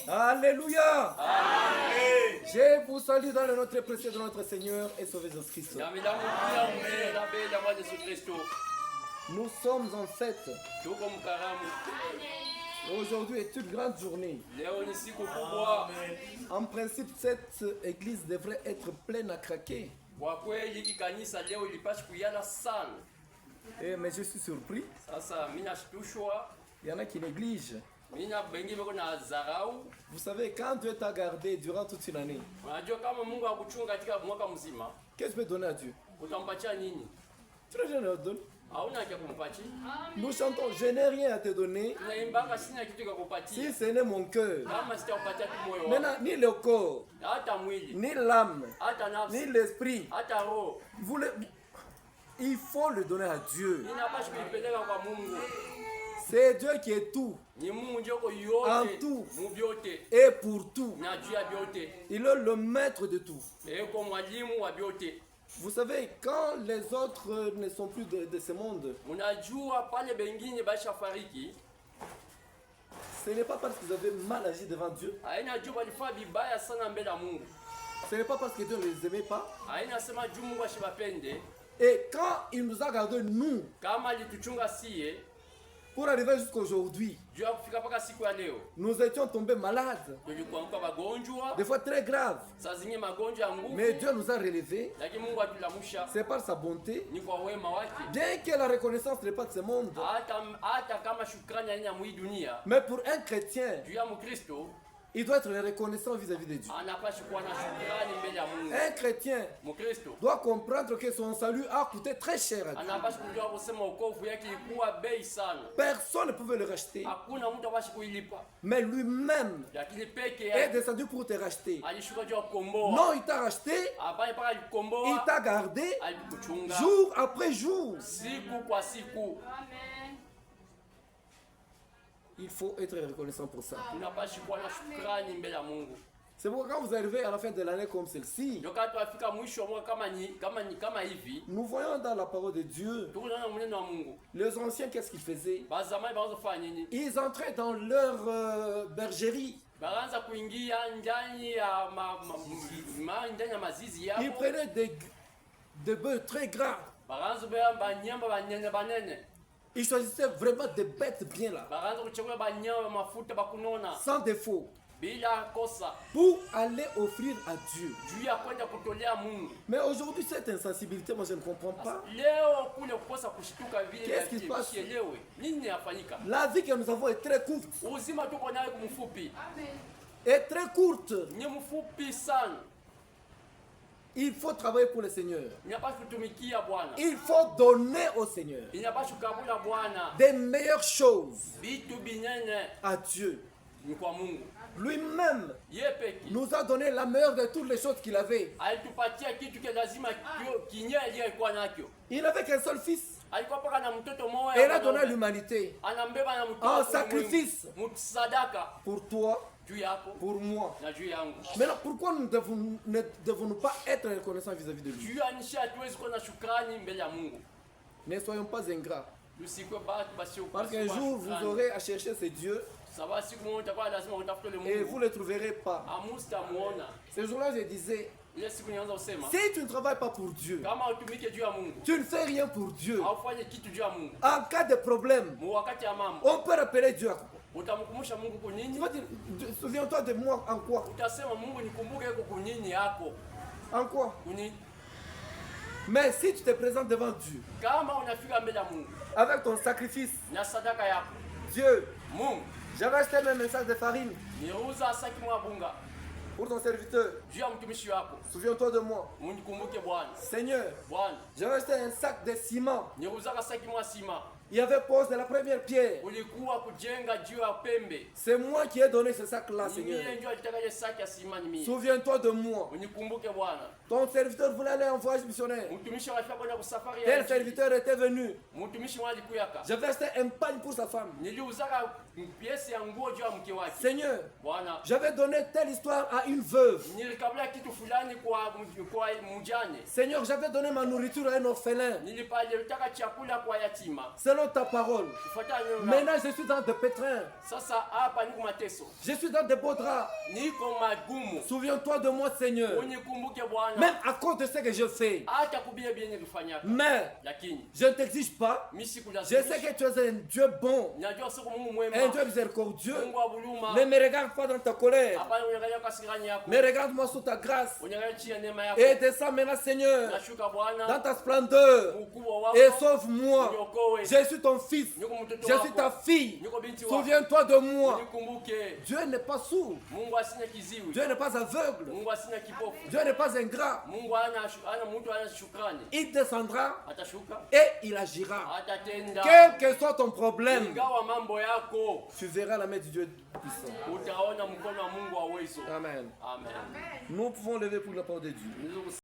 Alléluia. Amen. Je vous salue dans le nom très précieux de notre Seigneur et Sauveur Jésus-Christ. Nous sommes en fête. Aujourd'hui est une grande journée. En principe, cette église devrait être pleine à craquer. Mais je suis surpris. Il y en a qui négligent. Vous savez, quand Dieu t'a gardé durant toute une année, qu'est-ce que tu peux donner à Dieu? Très bien, donne. Nous chantons, je n'ai rien à te donner si ce n'est mon cœur. Maintenant, ni le corps, ni l'âme, ni l'esprit. Il faut le donner à Dieu. C'est Dieu qui est tout, en tout et pour tout. Il est le maître de tout. Vous savez, quand les autres ne sont plus de ce monde, ce n'est pas parce qu'ils avaient mal agi devant Dieu. Ce n'est pas parce que Dieu ne les aimait pas. Et quand il nous a gardés, nous, pour arriver jusqu'à aujourd'hui, nous étions tombés malades, des fois très graves. Mais Dieu nous a relevés. C'est par sa bonté. Bien que la reconnaissance n'est pas de ce monde. Mais pour un chrétien, il doit être reconnaissant vis-à-vis de Dieu. Un chrétien doit comprendre que son salut a coûté très cher à Dieu. Personne ne pouvait le racheter. Mais lui-même est descendu pour te racheter. Non, il t'a racheté. Il t'a gardé jour après jour. Il faut être reconnaissant pour ça. C'est pourquoi quand vous arrivez à la fin de l'année comme celle-ci, nous voyons dans la parole de Dieu, les anciens, qu'est-ce qu'ils faisaient? Ils entraient dans leur bergerie. Ils prenaient des bœufs très gras. Ils choisissaient vraiment des bêtes bien là, sans défaut, pour aller offrir à Dieu. Mais aujourd'hui, cette insensibilité, moi je ne comprends pas. Qu'est-ce qui se passe? La vie que nous avons est très courte. Est très courte. Il faut travailler pour le Seigneur. Il faut donner au Seigneur des meilleures choses à Dieu. Lui-même nous a donné la meilleure de toutes les choses qu'il avait. Il n'avait qu'un seul fils. Et il a donné à l'humanité en sacrifice pour toi, pour moi. Maintenant, pourquoi ne devons-nous pas être reconnaissants vis-à-vis de lui? Ne soyons pas ingrats. Parce qu'un jour, vous aurez à chercher ces dieux et vous ne les trouverez pas. Ce jour-là, je disais, si tu ne travailles pas pour Dieu, tu ne fais rien pour Dieu. En cas de problème, on peut rappeler Dieu à quoi? Tu vas dire, souviens-toi de moi en quoi? En quoi? Mais si tu te présentes devant Dieu avec ton sacrifice, Dieu, j'avais acheté mes messages de farine pour ton serviteur. Souviens-toi de moi. Seigneur, j'avais acheté un sac de ciment. Il y avait pose de la première pierre. C'est moi qui ai donné ce sac-là, Seigneur. Souviens-toi de moi. Ton serviteur voulait aller en voyage missionnaire. Tel serviteur était venu. J'avais acheté un pagne pour sa femme. Seigneur, j'avais donné telle histoire à une veuve. Seigneur, j'avais donné ma nourriture à un orphelin. Selon ta parole. Maintenant, je suis dans des pétrins. Je suis dans des beaux draps. Souviens-toi de moi, Seigneur. Même à cause de ce que je fais. Mais je ne t'exige pas. Je sais que tu es un Dieu bon. Un Dieu miséricordieux. Ne me regarde pas dans ta colère. Mais regarde-moi sous ta grâce. Et descends maintenant, Seigneur, dans ta splendeur. Et sauve-moi. Je suis ton fils. Je suis ta fille. Souviens-toi de moi. Dieu n'est pas sourd. Dieu n'est pas aveugle. Dieu n'est pas ingrat. Il descendra et il agira. Quel que soit ton problème, tu verras la main du Dieu puissant. Amen. Nous pouvons lever pour la parole de Dieu.